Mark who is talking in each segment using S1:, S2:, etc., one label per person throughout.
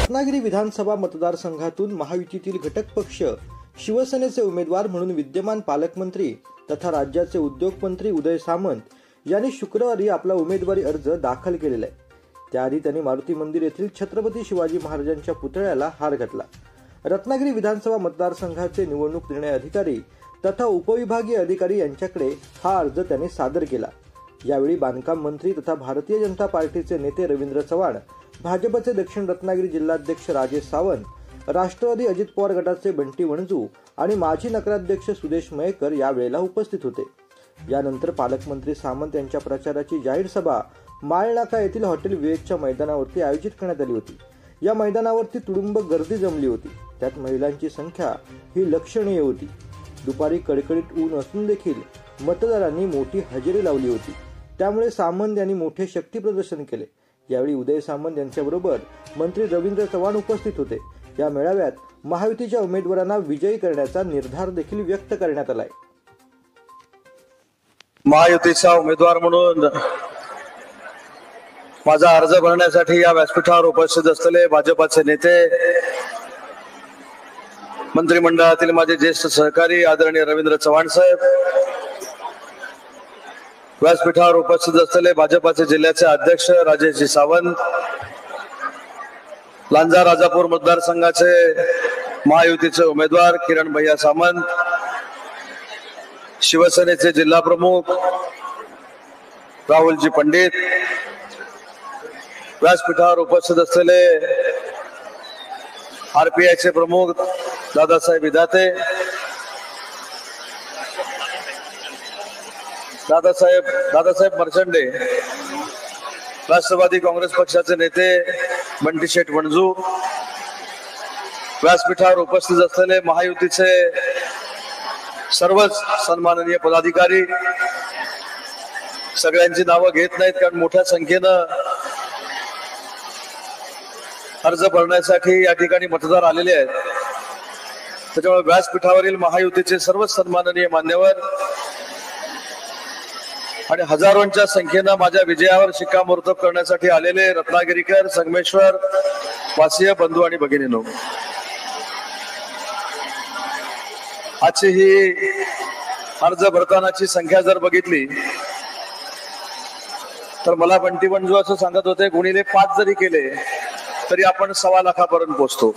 S1: रत्नागिरी विधानसभा मतदारसंघातून महायुतीतील घटक पक्ष शिवसेनेचे उमेदवार म्हणून विद्यमान पालकमंत्री तथा राज्याचे उद्योगमंत्री उदय सामंत यांनी शुक्रवारी आपला उमेदवारी अर्ज दाखल केलेला आहे। त्याआधी त्यांनी मारुती मंदिर येथील छत्रपती शिवाजी महाराजांच्या पुतळ्याला हार घातला। रत्नागिरी विधानसभा मतदारसंघाचे निवडणूक निर्णय अधिकारी तथा उपविभागीय अधिकारी यांच्याकडे हा अर्ज त्यांनी सादर केला। यावेळी बांधकाम मंत्री तथा भारतीय जनता पार्टीचे नेते रवींद्र चव्हाण, भाजपचे दक्षिण रत्नागिरी जिल्हाध्यक्ष राजेश सावंत, राष्ट्रवादी अजित पवार गटाचे बंटी वणजू आणि माजी नगराध्यक्ष सुदेश मयेकर यावेळेला उपस्थित होते। यानंतर पालकमंत्री सामंत यांच्या प्रचाराची जाहीर सभा माळनाका येथील हॉटेल विवेकच्या मैदानावरती आयोजित करण्यात आली होती। या मैदानावरती तुडुंब गर्दी जमली होती। त्यात महिलांची संख्या ही लक्षणीय होती। दुपारी कडकडीत ऊन असून देखील मतदारांनी मोठी हजेरी लावली होती। त्यामुळे सामंत यांनी मोठे शक्ती प्रदर्शन केले। यावेळी उदय सामंत यांच्याबरोबर मंत्री रवींद्र चव्हाण उपस्थित होते। या मेळाव्यात महायुतीच्या उमेदवारांना विजयी करण्याचा निर्धार देखील व्यक्त करण्यात आलाय।
S2: महायुतीचा उमेदवार म्हणून माझा अर्ज भरण्यासाठी या व्यासपीठावर उपस्थित असलेले भाजपाचे नेते, मंत्रिमंडळातील माझे ज्येष्ठ सहकारी आदरणीय रवींद्र चव्हाण साहेब, व्यासपीठावर उपस्थित असलेले भाजपाचे जिल्ह्याचे अध्यक्ष राजेशजी सावंत, लांजा राजापूर मतदारसंघाचे महायुतीचे उमेदवार किरण भैया सामंत, शिवसेनेचे जिल्हा प्रमुख राहुलजी पंडित, व्यासपीठावर उपस्थित असलेले आरपीआयचे प्रमुख दादासाहेब विधाते, दादासाहेब मर्चंडे, राष्ट्रवादी काँग्रेस पक्षाचे नेते बंटी शेठ वणजू, व्यासपीठावर उपस्थित असलेले महायुतीचे सर्वच सन्माननीय पदाधिकारी, सगळ्यांची नावं घेत नाहीत कारण मोठ्या संख्येनं अर्ज भरण्यासाठी या ठिकाणी मतदार आलेले आहेत। त्याच्यामुळे व्यासपीठावरील महायुतीचे सर्वच सन्माननीय मान्यवर आणि हजारोंच्या संख्येनं माझ्या विजयावर शिक्कामोर्तब करण्यासाठी आलेले रत्नागिरीकर, संगमेश्वर वासीय बंधू आणि भगिनींनो, आजची ही अर्ज भरतानाची संख्या जर बघितली तर मला बंटी वणजू असं सांगत होते, गुणिले 5 जरी केले तरी आपण 1.25 लाखापर्यंत पोहोचतो।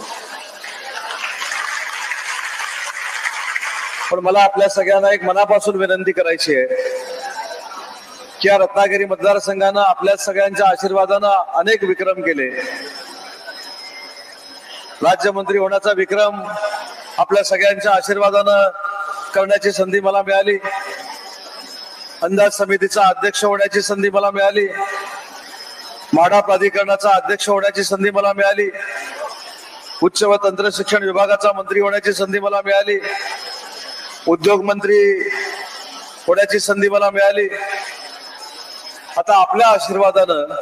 S2: पण मला आपल्या सगळ्यांना एक मनापासून विनंती करायची आहे की या रत्नागिरी मतदारसंघानं आपल्या सगळ्यांच्या आशीर्वादानं अनेक विक्रम केले। राज्यमंत्री होण्याचा विक्रम आपल्या सगळ्यांच्या आशीर्वादानं करण्याची संधी मला मिळाली। अंदाज समितीचा अध्यक्ष होण्याची संधी मला मिळाली। म्हाडा प्राधिकरणाचा अध्यक्ष होण्याची संधी मला मिळाली। उच्च व तंत्र शिक्षण विभागाचा मंत्री होण्याची संधी मला मिळाली। उद्योग मंत्री होण्याची संधी मला मिळाली। आता आपल्या आशीर्वादानं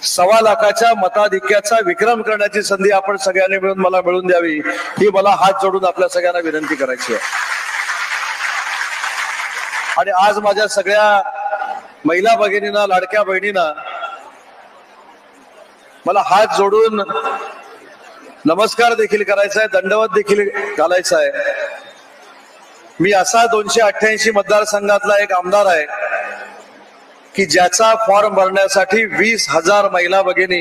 S2: 1.25 लाखाच्या मताधिक्याचा विक्रम करण्याची संधी आपण सगळ्यांनी मिळून मला मिळून द्यावी, ही मला हात जोडून आपल्या सगळ्यांना विनंती करायची आहे। आणि आज माझ्या सगळ्या महिला भगिनींना, लाडक्या बहिणींना मला हात जोडून नमस्कार देखील करायचा आहे, दंडवत देखील घालायचा आहे। मी असा 288 मतदारसंघातला एक आमदार आहे की ज्याचा फॉर्म भरण्यासाठी 20,000 महिला भगिनी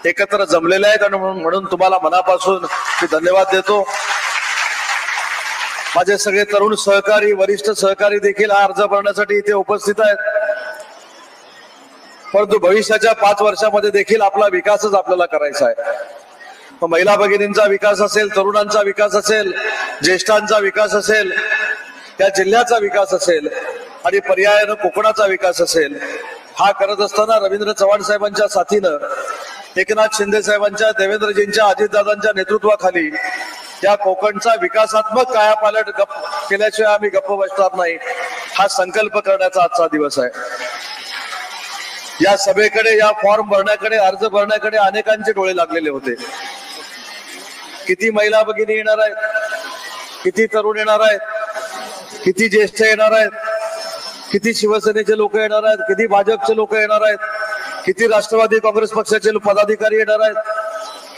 S2: एकत्र जमलेल्या आहेत आणि म्हणून तुम्हाला मनापासून मी धन्यवाद देतो। माझे सगळे तरुण सहकारी, वरिष्ठ सहकारी देखील हा अर्ज भरण्यासाठी इथे उपस्थित आहेत। परंतु भविष्याच्या 5 वर्षामध्ये देखील आपला विकासच आपल्याला करायचा आहे। महिला भगिनींचा विकास असेल, तरुणांचा विकास असेल, ज्येष्ठांचा विकास असेल, त्या जिल्ह्याचा विकास असेल आणि पर्यायानं कोकणाचा विकास असेल, हा करत असताना रवींद्र चव्हाण साहेबांच्या साथीनं, एकनाथ शिंदे साहेबांच्या, देवेंद्रजींच्या, अजितदादांच्या नेतृत्वाखाली या कोकणचा विकासात्मक कायापालट केल्याशिवाय आम्ही गप्प बसणार नाही, हा संकल्प करण्याचा आजचा दिवस आहे। या सभेकडे, या फॉर्म भरण्याकडे, अर्ज भरण्याकडे अनेकांचे डोळे लागलेले होते। किती महिला भगिनी येणार आहेत, किती तरुण येणार आहेत, किती ज्येष्ठ येणार आहेत, किती शिवसेनेचे लोक येणार आहेत, किती भाजपचे लोक येणार आहेत, किती राष्ट्रवादी काँग्रेस पक्षाचे पदाधिकारी येणार आहेत,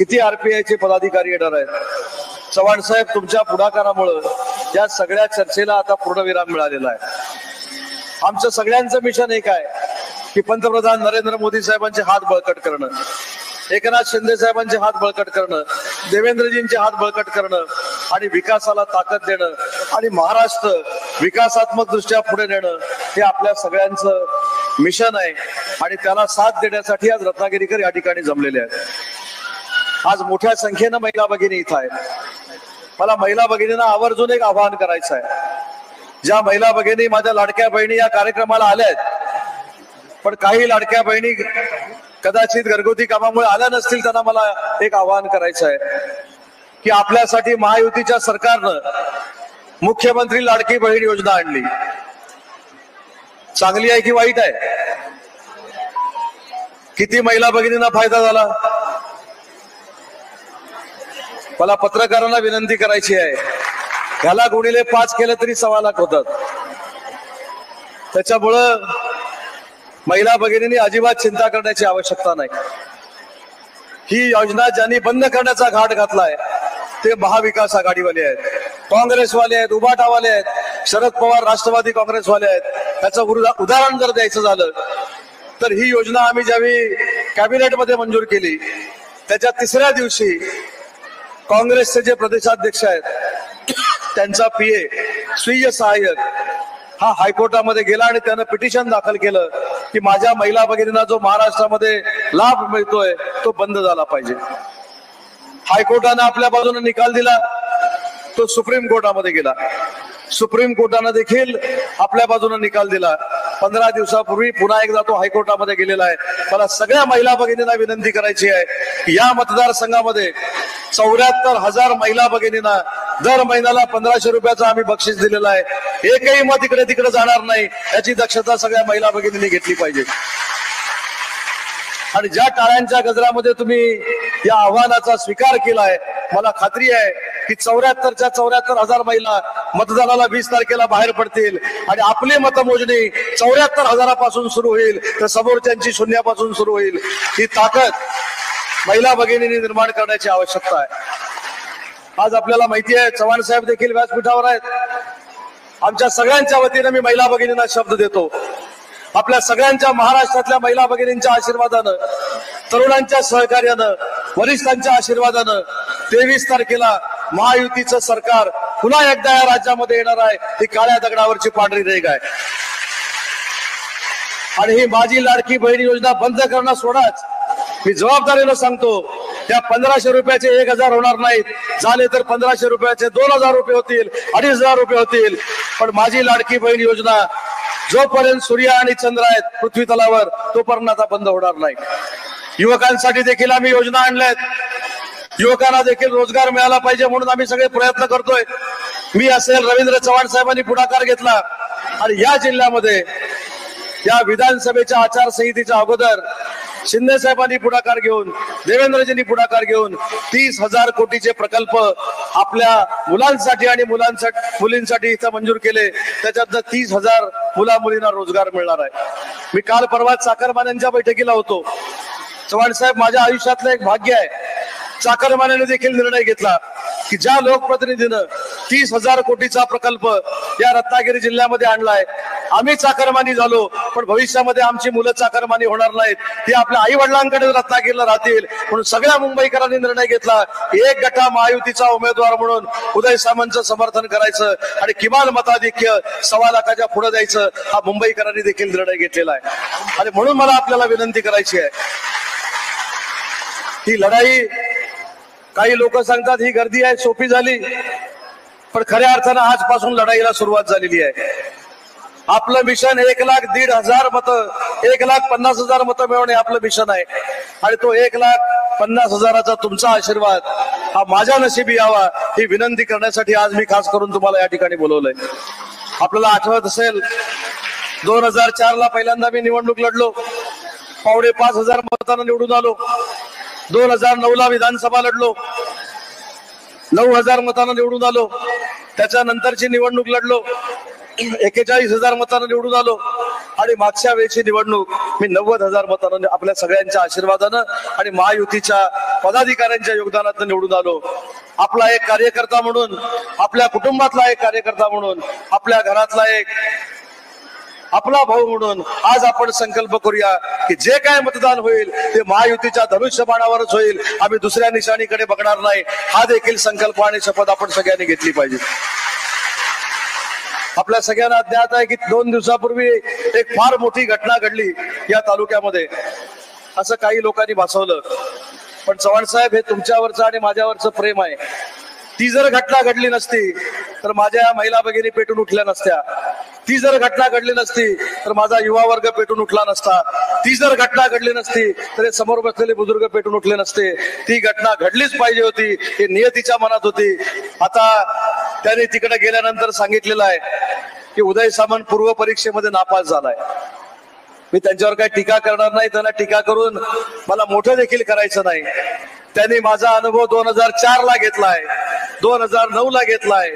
S2: किती आरपीआयचे पदाधिकारी येणार आहेत? चव्हाण साहेब, तुमच्या पुढाकारामुळं या सगळ्या चर्चेला आता पूर्णविराम मिळालेला आहे. आमचं सगळ्यांचं मिशन एक आहे की पंतप्रधान नरेंद्र मोदी साहेबांचे हात बळकट करणं, एकनाथ शिंदे साहेबांचे हात बळकट करणं, देवेंद्रजींचे हात बळकट करणं आणि विकासाला ताकद देणं आणि महाराष्ट्र विकासात्मक दृष्ट्या पुढे नेणं हे आपल्या सगळ्यांचं मिशन आहे. आणि त्याला साथ देण्यासाठी आज रत्नागिरीकर या ठिकाणी जमलेले आहेत. आज मोठ्या संख्येनं महिला भगिनी इथं आहेत. मला महिला भगिनींना आवर्जून एक आवाहन करायचं आहे. ज्या महिला भगिनी माझ्या लाडक्या बहिणी या कार्यक्रमाला आल्या आहेत, पण काही लाडक्या बहिणी कदाचित घरगुती कामामुळे आल्या नसतील, त्यांना मला एक आवाहन करायचं आहे की आपल्यासाठी महायुतीच्या सरकारनं मुख्यमंत्री लाडकी बहीण योजना आणली. चांगली आहे की वाईट आहे? किती महिला भगिनींना फायदा झाला? मला पत्रकारांना विनंती करायची आहे, ह्याला गुणिले 5 केलं तरी 1.25 लाख होतात. त्याच्यामुळं महिला भगिनींनी अजिबात चिंता करण्याची आवश्यकता नाही. ही योजना ज्यांनी बंद करण्याचा घाट घातलाय ते महाविकास आघाडीवाले आहेत, काँग्रेसवाले आहेत, उभाटावाले आहेत, शरद पवार राष्ट्रवादी काँग्रेसवाले आहेत. त्याचं उदाहरण जर द्यायचं झालं तर ही योजना आम्ही ज्यावेळी कॅबिनेटमध्ये मंजूर केली त्याच्या 3ऱ्या दिवशी काँग्रेसचे जे प्रदेशाध्यक्ष आहेत त्यांचा पीए स्वीय सहाय्यक हा हायकोर्टामध्ये गेला आणि त्यानं पिटिशन दाखल केलं की माझ्या महिला भगिनींना जो महाराष्ट्रामध्ये लाभ मिळतोय तो बंद झाला पाहिजे. हायकोर्टानं आपल्या बाजूने निकाल दिला, तो सुप्रीम कोर्टामध्ये गेला. सुप्रीम कोर्टानं देखील आपल्या बाजूने निकाल दिला. 15 दिवसापूर्वी पुन्हा एकदा तो हायकोर्टामध्ये गेलेला आहे. मला सगळ्या महिला भगिनींना विनंती करायची आहे की या मतदारसंघामध्ये 74,000 महिला भगिनींना दर महिन्याला 1500 रुपयाचं आम्ही बक्षीस दिलेलं आहे. एकही मत इकडे तिकडे जाणार नाही याची दक्षता सगळ्या महिला भगिनींनी घेतली पाहिजे. आणि ज्या टाळ्यांच्या गजरामध्ये तुम्ही या आव्हानाचा स्वीकार केलाय, मला खात्री आहे की 74च्या 74,000 महिला मतदानाला 20 तारखेला बाहेर पडतील आणि आपली मतमोजणी 74,000पासून सुरू होईल तर समोरच्यांची शून्यापासून सुरू होईल. ही ताकद महिला भगिनींनी निर्माण करण्याची आवश्यकता आहे. आज आपल्याला माहिती आहे चव्हाण साहेब देखील व्यासपीठावर आहेत. आमच्या सगळ्यांच्या वतीनं मी महिला भगिनींना शब्द देतो, आपल्या सगळ्यांच्या महाराष्ट्रातल्या महिला भगिनींच्या आशीर्वादानं, तरुणांच्या सहकार्यानं, वरिष्ठांच्या आशीर्वादानं 23 तारखेला महायुतीचं सरकार पुन्हा एकदा या राज्यामध्ये येणार आहे. ही काळ्या दगडावरची पांढरी रेघ आहे. आणि ही माझी लाडकी बहीण योजना बंद करणं सोडाच, मी जबाबदारीनं सांगतो, त्या 1500 रुपयाचे 1000 होणार नाहीत, झाले तर 1500 रुपयाचे 2000 रुपये होतील, 2500 रुपये होतील. पण माझी लाडकी बहीण योजना जोपर्यंत सूर्य आणि चंद्र आहेत पृथ्वी तलावर तोपर्यंत आता बंद होणार नाही. युवकांसाठी देखील आम्ही योजना आणल्यात. युवकांना देखील रोजगार मिळाला पाहिजे म्हणून आम्ही सगळे प्रयत्न करतोय. मी असेल, रवींद्र चव्हाण साहेबांनी पुढाकार घेतला आणि या जिल्ह्यामध्ये या विधानसभेच्या आचारसंहितेच्या अगोदर शिंदे साहेबांनी पुढाकार घेऊन, देवेंद्रजींनी पुढाकार घेऊन 30,000 कोटीचे प्रकल्प आपल्या मुलांसाठी आणि मुलींसाठी इथं मंजूर केले. त्याच्यात 30,000 मुला मुलींना रोजगार मिळणार आहे. मी काल परवा चाकरमान्यांच्या बैठकीला होतो. चव्हाण साहेब, माझ्या आयुष्यातलं एक भाग्य आहे, चाकरमान्याने देखील निर्णय घेतला की ज्या लोकप्रतिनिधीनं 30,000 कोटीचा प्रकल्प या रत्नागिरी जिल्ह्यामध्ये आणलाय, आम्ही चाकरमानी झालो पण भविष्यामध्ये आमची मुलं चाकरमानी होणार नाहीत, ती आपल्या आई वडिलांकडे रत्नागिरीला राहतील. म्हणून सगळ्या मुंबईकरांनी निर्णय घेतला, एक गटा महायुतीचा उमेदवार म्हणून उदय सामंतचं समर्थन करायचं आणि किमान मताधिक्य 1.25 लाखाच्या पुढे द्यायचं, हा मुंबईकरांनी देखील निर्णय घेतलेला आहे. आणि म्हणून मला आपल्याला विनंती करायची आहे, ही लढाई, काही लोक सांगतात ही गर्दी आहे सोपी झाली, पण खऱ्या अर्थानं आजपासून लढाईला सुरुवात झालेली आहे. आपलं मिशन 1,50,000 मतं, 1,50,000 मतं मिळवणे आपलं मिशन आहे. आणि तो 1,50,000चा तुमचा आशीर्वाद हा माझ्या नशिबी यावा ही विनंती करण्यासाठी आज मी खास करून तुम्हाला या ठिकाणी बोलवलंय. आपल्याला आठवत असेल 2004ला पहिल्यांदा मी निवडणूक लढलो, 5,500 मतांना निवडून आलो. 2009ला विधानसभा लढलो, 9,000 मतांना निवडून आलो. त्याच्यानंतरची निवडणूक लढलो, 41,000 मतांना निवडून आलो आणि मागच्या वेळची निवडणूक मी 90,000 मतांना आपल्या सगळ्यांच्या आशीर्वादानं आणि महायुतीच्या पदाधिकाऱ्यांच्या योगदानातून निवडून आलो. आपला एक कार्यकर्ता म्हणून, आपल्या कुटुंबातला एक कार्यकर्ता म्हणून, आपल्या घरातला एक आपला भाऊ म्हणून आज आपण संकल्प करूया की जे काय मतदान होईल ते महायुतीच्या धनुष्यबाणावरच होईल. आम्ही दुसऱ्या निशाणीकडे बघणार नाही. हा देखील संकल्प आणि शपथ आपण सगळ्यांनी घेतली पाहिजे. आपल्या सगळ्यांना ज्ञात आहे की 2 दिवसापूर्वी एक फार मोठी घटना घडली या तालुक्यामध्ये, असं काही लोकांनी भासवलं. पण चव्हाण साहेब, हे तुमच्यावरचं आणि माझ्यावरचं प्रेम आहे. ती जर घटना घडली नसती तर माझ्या महिला भगिनी पेटून उठल्या नसत्या. ती जर घटना घडली नसती तर माझा युवा वर्ग पेटून उठला नसता. ती जर घटना घडली नसती तर हे समोर बसलेले बुजुर्ग पेटून उठले नसते. ती घटना घडलीच पाहिजे होती, हे नियतीच्या मनात होती. आता त्याने तिकडे गेल्यानंतर सांगितलेलं आहे की उदय सामंत पूर्व परीक्षेमध्ये नापास झालाय. मी त्यांच्यावर काही टीका करणार नाही, त्यांना टीका करून मला मोठं देखील करायचं नाही. त्यांनी माझा अनुभव 2004 ला घेतलाय, 2009 ला घेतलाय,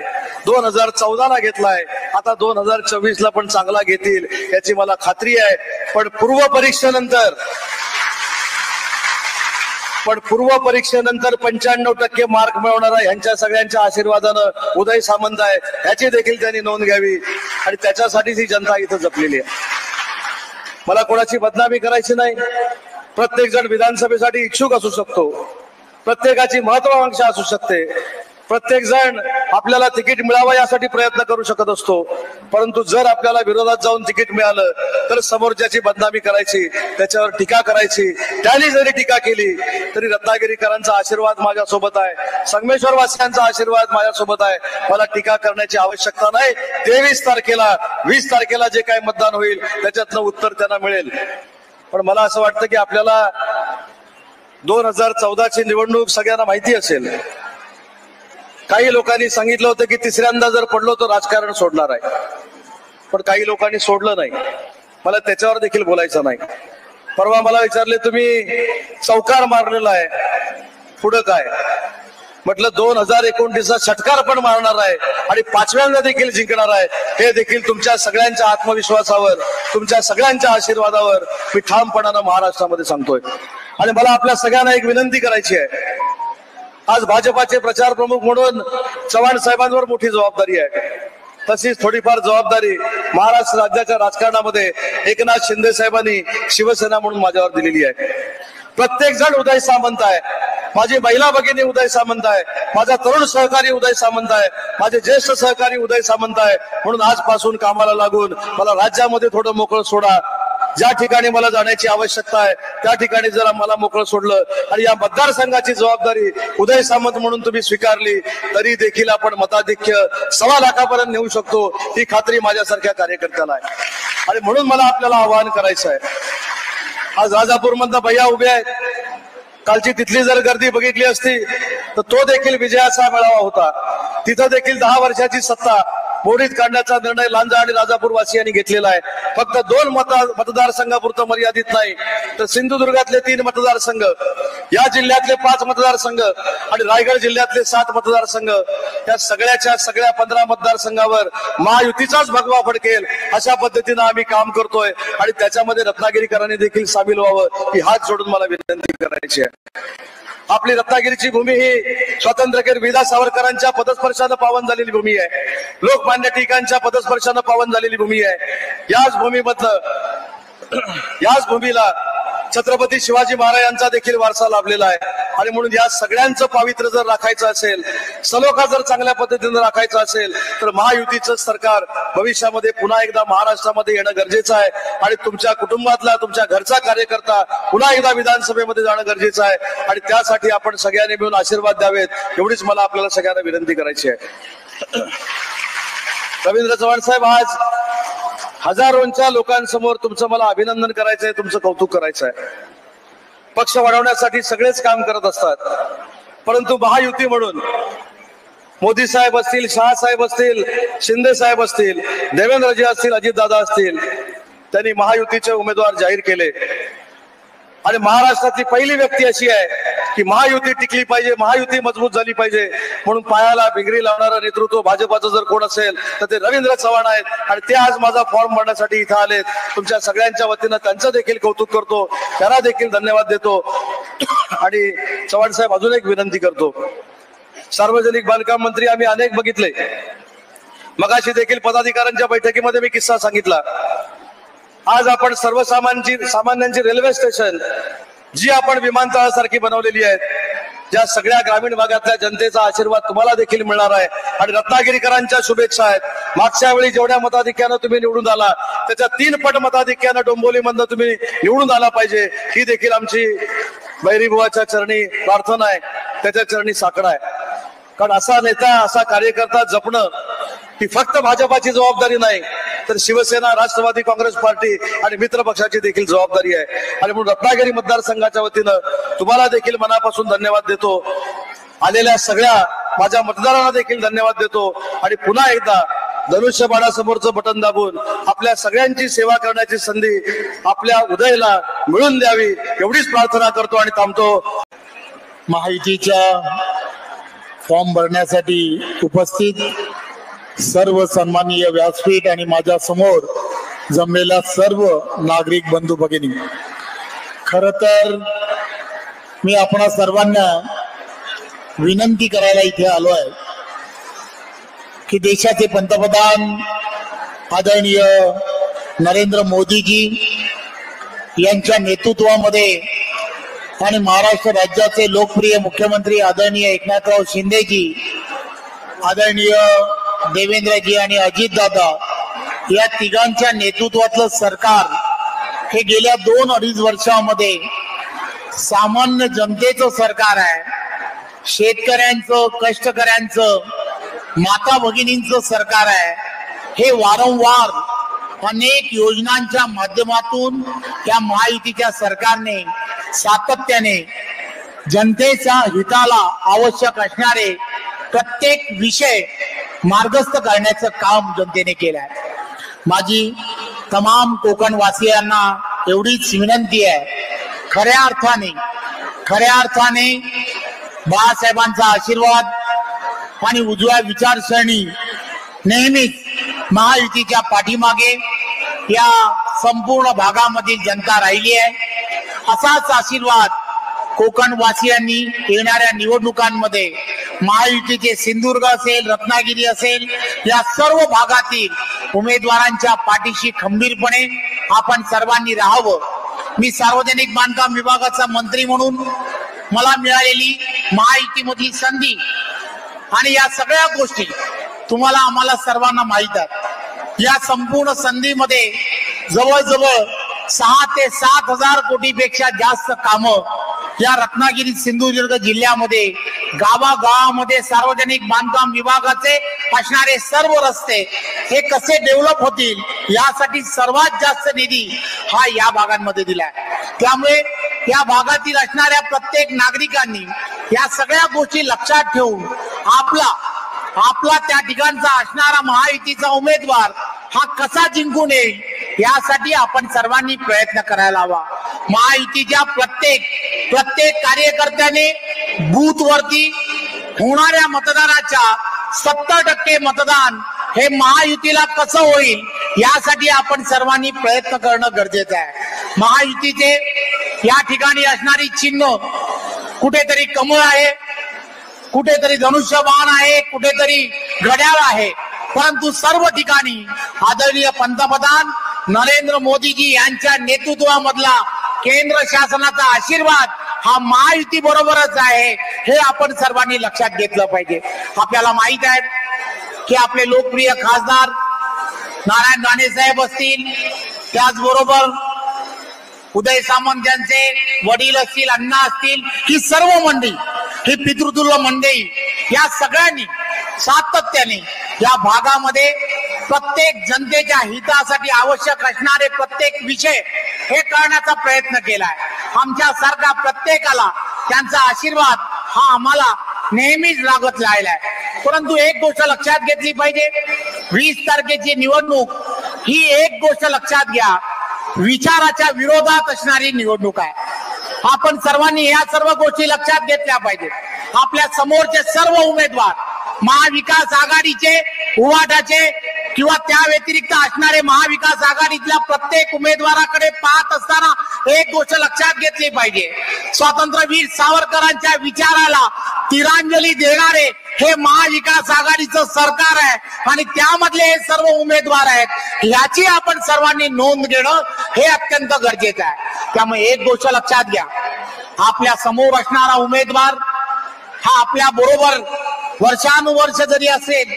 S2: 2014 ला घेतलाय, आता 2024 ला पण चांगला घेतील याची मला खात्री आहे. पण पूर्व परीक्षेनंतर 95% मार्क मिळवणारा ह्यांच्या सगळ्यांच्या आशीर्वादानं उदय सामंत आहे, याची देखील त्यांनी नोंद घ्यावी. आणि त्याच्यासाठीच ही जनता इथं जपलेली आहे. मला कोणाची बदनामी करायची नाही. प्रत्येक जण विधानसभेसाठी इच्छुक असू शकतो, प्रत्येकाची महत्वाकांक्षा असू शकते, प्रत्येक जण आपल्याला तिकीट मिळावं यासाठी प्रयत्न करू शकत असतो. परंतु जर आपल्याला विरोधात जाऊन तिकीट मिळालं तर समोरच्याची बदनामी करायची, त्याच्यावर टीका करायची. त्यांनी जरी टीका केली तरी रत्नागिरीकरांचा आशीर्वाद माझ्यासोबत आहे, संगमेश्वर वासियांचा आशीर्वाद माझ्यासोबत आहे. मला टीका करण्याची आवश्यकता नाही. 23 तारखेला 20 तारखेला जे काय मतदान होईल त्याच्यातनं उत्तर त्यांना मिळेल. पण मला असं वाटतं की आपल्याला 2014ची निवडणूक सगळ्यांना माहिती असेल. काही लोकांनी सांगितलं होतं की तिसऱ्यांदा जर पडलो तर राजकारण सोडणार आहे, पण काही लोकांनी सोडलं नाही. मला त्याच्यावर देखील बोलायचं नाही. परवा मला विचारले, तुम्ही चौकार मारलेला आहे, पुढं काय? म्हटलं 2029चा षटकार पण मारणार आहे आणि 5व्यांदा देखील जिंकणार आहे. हे देखील तुमच्या सगळ्यांच्या आत्मविश्वासावर, तुमच्या सगळ्यांच्या आशीर्वादावर मी ठामपणानं महाराष्ट्रामध्ये सांगतोय. आणि मला आपल्या सगळ्यांना एक विनंती करायची आहे. आज भाजपाचे प्रचार प्रमुख म्हणून चव्हाण साहेबांवर मोठी जबाबदारी आहे. तशीच थोडीफार जबाबदारी महाराष्ट्र राज्याच्या राजकारणामध्ये एकनाथ शिंदे साहेबांनी शिवसेना म्हणून माझ्यावर दिलेली आहे. प्रत्येक जण उदय सामंत आहे. माझी महिला भगिनी उदय सामंत आहे, माझा तरुण सहकारी उदय सामंत आहे, माझे ज्येष्ठ सहकारी उदय सामंत आहे. म्हणून आजपासून कामाला लागून मला राज्यामध्ये थोडं मोकळं सोडा. ज्या ठिकाणी मला जाण्याची आवश्यकता आहे त्या ठिकाणी जरा मला मोकळं सोडलं आणि या मतदारसंघाची जबाबदारी उदय सामंत म्हणून तुम्ही स्वीकारली तरी देखील आपण मताधिक्य 1.25 लाखापर्यंत नेऊ शकतो, ही खात्री माझ्यासारख्या कार्यकर्त्याला आहे. आणि म्हणून मला आपल्याला आवाहन करायचं आहे. आज राजापूरमधनं भैया उभे आहेत. कालची तिथली जर गर्दी बघितली असती तर तो देखील विजयाचा मेळावा होता. तिथं देखील 10 वर्षाची सत्ता मोडीत काढण्याचा निर्णय लांजा आणि राजापूर वासियांनी घेतलेला आहे. फक्त 2 मतदारसंघापुरतं मर्यादित नाही तर सिंधुदुर्गातले 3 मतदारसंघ, या जिल्ह्यातले 5 मतदारसंघ आणि रायगड जिल्ह्यातले 7 मतदारसंघ, या सगळ्या 15 मतदारसंघावर महायुतीचाच भगवा फडकेल अशा पद्धतीनं आम्ही काम करतोय. आणि त्याच्यामध्ये रत्नागिरीकरांनी देखील सामील व्हावं ही हात जोडून मला विनंती करायची आहे. आपली रत्नागिरीची भूमी ही स्वातंत्र्यवीर विदा सावरकरांच्या पदस्पर्शानं पावन झालेली भूमी आहे. लोकमान्य टिळकांच्या पदस्पर्शानं पावन झालेली भूमी आहे. याच भूमीला छत्रपती शिवाजी महाराजांचा देखील वारसा लाभलेला आहे. आणि म्हणून या सगळ्यांचं पावित्र्य जर राखायचं असेल, सलोखा जर चांगल्या पद्धतीने राखायचा असेल तर महायुतीचं सरकार भविष्यामध्ये पुन्हा एकदा महाराष्ट्रामध्ये येणं गरजेचं आहे. आणि तुमच्या कुटुंबातला, तुमच्या घरचा कार्यकर्ता पुन्हा एकदा विधानसभेमध्ये जाणं गरजेचं आहे. आणि त्यासाठी आपण सगळ्यांनी मिळून आशीर्वाद द्यावेत, एवढीच मला आपल्याला सगळ्यांना विनंती करायची आहे. रवींद्र चव्हाण साहेब, आज हजारोंच्या लोकांसमोर तुमचं मला अभिनंदन करायचंय, तुमचं कौतुक करायचं आहे. पक्ष वाढवण्यासाठी सगळेच काम करत असतात, परंतु महायुती म्हणून मोदी साहेब असतील, शहा साहेब असतील, शिंदे साहेब असतील, देवेंद्रजी असतील, अजितदादा असतील, त्यांनी महायुतीचे उमेदवार जाहीर केले. आणि महाराष्ट्रातली पहिली व्यक्ती अशी आहे की महायुती टिकली पाहिजे, महायुती मजबूत झाली पाहिजे म्हणून पायाला बिगरी लावणारं नेतृत्व भाजपाचं जर कोण असेल तर ते रवींद्र चव्हाण आहेत आणि ते आज माझा फॉर्म भरण्यासाठी इथं आलेत. तुमच्या सगळ्यांच्या वतीनं त्यांचं देखील कौतुक करतो, त्यांना देखील धन्यवाद देतो. आणि चव्हाण साहेब अजून एक विनंती करतो, सार्वजनिक बांधकाम मंत्री आम्ही अनेक बघितले. मगाशी देखील पदाधिकाऱ्यांच्या बैठकीमध्ये मी किस्सा सांगितला. आज आपण सामान्यांची रेल्वे स्टेशन जी आपण विमानतळासारखी बनवलेली आहेत, ज्या सगळ्या ग्रामीण भागातल्या जनतेचा आशीर्वाद तुम्हाला देखील मिळणार आहे आणि रत्नागिरीकरांच्या शुभेच्छा आहेत. मागच्या वेळी जेवढ्या मताधिक्यानं तुम्ही निवडून आला त्याच्या 3 पट मताधिक्यानं डोंबिवलीमधनं तुम्ही निवडून आला पाहिजे, ही देखील आमची बैरीबुवाच्या चरणी प्रार्थना आहे, त्याच्या चरणी साकडा आहे. कारण असा नेता, असा कार्यकर्ता जपणं ही फक्त भाजपाची जबाबदारी नाही तर शिवसेना, राष्ट्रवादी काँग्रेस पार्टी आणि मित्र पक्षाची देखील जबाबदारी आहे. आणि म्हणून रत्नागिरी मतदारसंघाच्या वतीनं तुम्हाला देखील मनापासून धन्यवाद देतो. आलेल्या सगळ्या माझ्या मतदारांना देखील धन्यवाद देतो आणि पुन्हा एकदा धनुष्यबाणासमोरचं बटन दाबून आपल्या सगळ्यांची सेवा करण्याची संधी आपल्या उदयला मिळून द्यावी एवढीच प्रार्थना करतो आणि थांबतो.
S3: महायुतीच्या फॉर्म भरण्यासाठी उपस्थित सर्व सन्माननीय व्यासपीठ आणि माझ्या समोर जमलेल्या सर्व नागरिक बंधू भगिनी, खर तर मी आपणा सर्वांना विनंती करायला इथे आलो आहे की देशाचे पंतप्रधान आदरणीय नरेंद्र मोदीजी यांच्या नेतृत्वामध्ये आणि महाराष्ट्र राज्याचे लोकप्रिय मुख्यमंत्री आदरणीय एकनाथराव शिंदेजी, आदरणीय देवेंद्रजी आणि अजितदादा या तिघांच्या नेतृत्वातलं सरकार हे गेल्या 2-2.5 वर्षामध्ये सामान्य जनतेचं सरकार आहे. शेतकऱ्यांचं, कष्टकऱ्यांचं, माता भगिनींचं सरकार आहे. हे वारंवार अनेक योजनांच्या माध्यमातून या महायुतीच्या सरकारने सातत्याने जनतेच्या हिताला आवश्यक असणारे प्रत्येक विषय मार्गस्थ करण्याचं काम जनतेने केलं आहे. माझी तमाम कोकणवासियांना एवढीच विनंती आहे, खऱ्या अर्थाने बाळासाहेबांचा आशीर्वाद आणि उजव्या विचारसरणी नेहमीच महायुतीच्या पाठीमागे या संपूर्ण भागामधील जनता राहिली आहे. असाच आशीर्वाद कोकणवासियांनी येणाऱ्या निवडणुकांमध्ये महायुतीचे सिंधुदुर्ग असेल, रत्नागिरी असेल, या सर्व भागातील उमेदवारांच्या पाठीशी खंबीरपणे आपण सर्वांनी राहावं. मी सार्वजनिक बांधकाम विभागाचा मंत्री म्हणून मला मिळालेली महायुतीमधली संधी आणि या सगळ्या गोष्टी तुम्हाला आम्हाला सर्वांना माहित आहेत. या संपूर्ण संधीमध्ये जवळजवळ 6 ते 7 हजार कोटीपेक्षा जास्त कामं या रत्नागिरी सिंधुदुर्ग जिल्ह्यामध्ये गावागावामध्ये सार्वजनिक बांधकाम विभागाचे असणारे सर्व रस्ते हे कसे डेव्हलप होतील यासाठी सर्वात जास्त निधी हा या भागांमध्ये दिलाय. त्यामुळे या भागातील असणाऱ्या प्रत्येक नागरिकांनी या सगळ्या गोष्टी लक्षात ठेवून आपला त्या ठिकाणचा असणारा महायुतीचा उमेदवार हा कसा जिंकून येईल यासाठी आपण सर्वांनी प्रयत्न करायला हवा. महायुतीच्या प्रत्येक कार्यकर्त्याने बूथ वरती होणाऱ्या मतदानाच्या 70% मतदान हे महायुतीला कसं होईल यासाठी आपण सर्वांनी प्रयत्न करणं गरजेचं आहे. महायुतीचे या ठिकाणी असणारी चिन्ह कुठेतरी कमळ आहे, कुठेतरी धनुष्यबाण आहे, कुठेतरी घड्याळ आहे, परंतु सर्व ठिकाणी आदरणीय पंतप्रधान नरेंद्र मोदीजी यांच्या नेतृत्वामधला केंद्र शासनाचा आशीर्वाद हा महायुती बरोबरच आहे हे आपण सर्वांनी लक्षात घेतलं पाहिजे. आपल्याला माहित आहे की आपले लोकप्रिय खासदार नारायण राणे साहेब असतील, त्याचबरोबर उदय सामंत यांचे वडील असतील, अण्णा असतील, ही सर्व मंडळी, ही पितृतुल्य मंडळी या सगळ्यांनी सातत्याने या भागामध्ये प्रत्येक जनतेच्या हितासाठी आवश्यक असणारे प्रत्येक विषय हे करण्याचा प्रयत्न केलाय. आमच्या सारखा प्रत्येकाला त्यांचा आशीर्वाद हा आम्हाला नेहमीच लागत राहिलाय. परंतु एक गोष्ट लक्षात घेतली पाहिजे, 20 तारखेची निवडणूक ही एक गोष्ट लक्षात घ्या, विचाराच्या विरोधात असणारी निवडणूक आहे. आपण सर्वांनी या सर्व गोष्टी लक्षात घेतल्या पाहिजेत। आपल्या समोरचे सर्व उमेदवार महाविकास आघाडीचे, उवाटाचे किंवा त्या व्यतिरिक्त असणारे महाविकास आघाडीतल्या प्रत्येक उमेदवाराकडे पाहत असताना एक गोष्ट लक्षात घेतली पाहिजे, स्वातंत्र्यवीर सावरकरांच्या विचाराला तिरांजली देणारे हे महाविकास आघाडीचं सरकार आहे आणि त्यामधले हे सर्व उमेदवार आहेत, याची आपण सर्वांनी नोंद घेणं हे अत्यंत गरजेचं आहे। त्यामुळे एक गोष्ट लक्षात घ्या, आपल्या समोर असणारा उमेदवार हा आपल्या बरोबर वर्षानुवर्ष जरी असेल,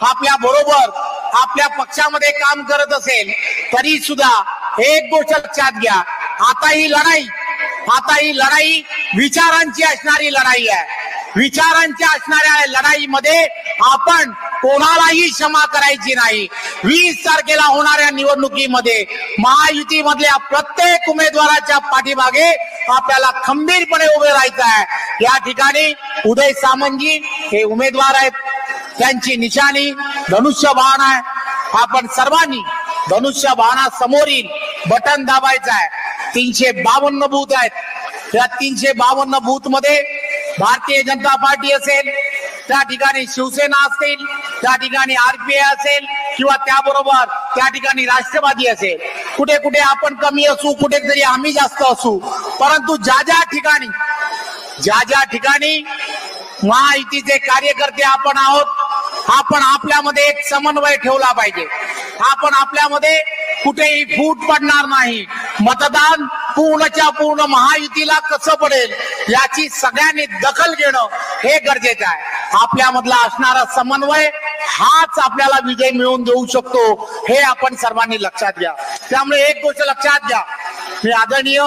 S3: आपल्या बरोबर आपल्या पक्षामध्ये काम करत असेल, तरी सुद्धा एक गोष्ट लक्षात घ्या, आता ही लढाई विचारांची असणारी लढाई आहे। विचारांच्या असणाऱ्या लढाईमध्ये आपण कोणालाही क्षमा करायची नाही। 20 तारखेला होणाऱ्या निवडणुकीमध्ये महायुतीमधल्या प्रत्येक उमेदवाराच्या पाठीमागे आपल्याला खंबीरपणे उभे राहायचं आहे। या ठिकाणी उदय सामंतजी हे उमेदवार आहेत, त्यांची निशाणी धनुष्यबाण आहे। आपण सर्वांनी धनुष्यबाणासमोरील बटन दाबायचं आहे। 352 बूथ आहेत, या 352 बूथ मध्ये भारतीय जनता पार्टी असेल, त्या ठिकाणी शिवसेना असेल, त्या ठिकाणी RPI असेल किंवा त्याबरोबर त्या ठिकाणी राष्ट्रवादी असेल। कुठे कुठे आपण कमी असू, कुठेतरी आम्ही जास्त असू, परंतु ज्या ज्या ठिकाणी महायुतीचे कार्यकर्ते आपण आहोत, आपण आपल्यामध्ये एक समन्वय ठेवला पाहिजे। आपण आपल्यामध्ये कुठेही फूट पडणार नाही। मतदान पूर्णच्या पूर्ण महायुतीला कसं पडेल याची सगळ्यांनी दखल घेणं हे गरजेचं आहे। आपल्यामधला असणारा समन्वय हाच आपल्याला विजय मिळवून देऊ शकतो, हे आपण सर्वांनी लक्षात घ्या। त्यामुळे एक गोष्ट लक्षात घ्या, मी आदरणीय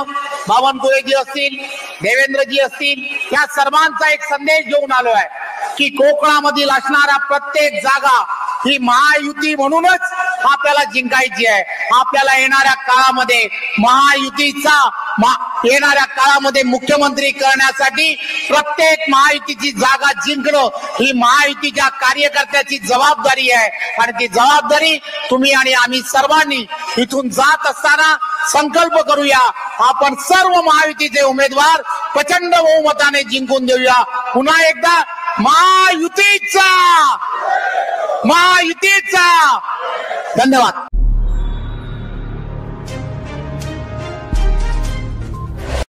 S3: बावनकुळेजी असतील, देवेंद्रजी असतील, या सर्वांचा एक संदेश घेऊन आलो आहे की कोकणामधील असणारा प्रत्येक जागा ही महायुती म्हणूनच आपल्याला जिंकायची आहे। आपल्याला येणाऱ्या काळामध्ये येणाऱ्या काळामध्ये मुख्यमंत्री करण्यासाठी प्रत्येक महायुतीची जागा जिंकणं ही महायुतीच्या कार्यकर्त्याची जबाबदारी आहे आणि ती जबाबदारी तुम्ही आणि आम्ही सर्वांनी इथून जात असताना संकल्प करूया, आपण सर्व महायुतीचे उमेदवार प्रचंड बहुमताने जिंकून देऊया। पुन्हा एकदा महायुतीचा धन्यवाद।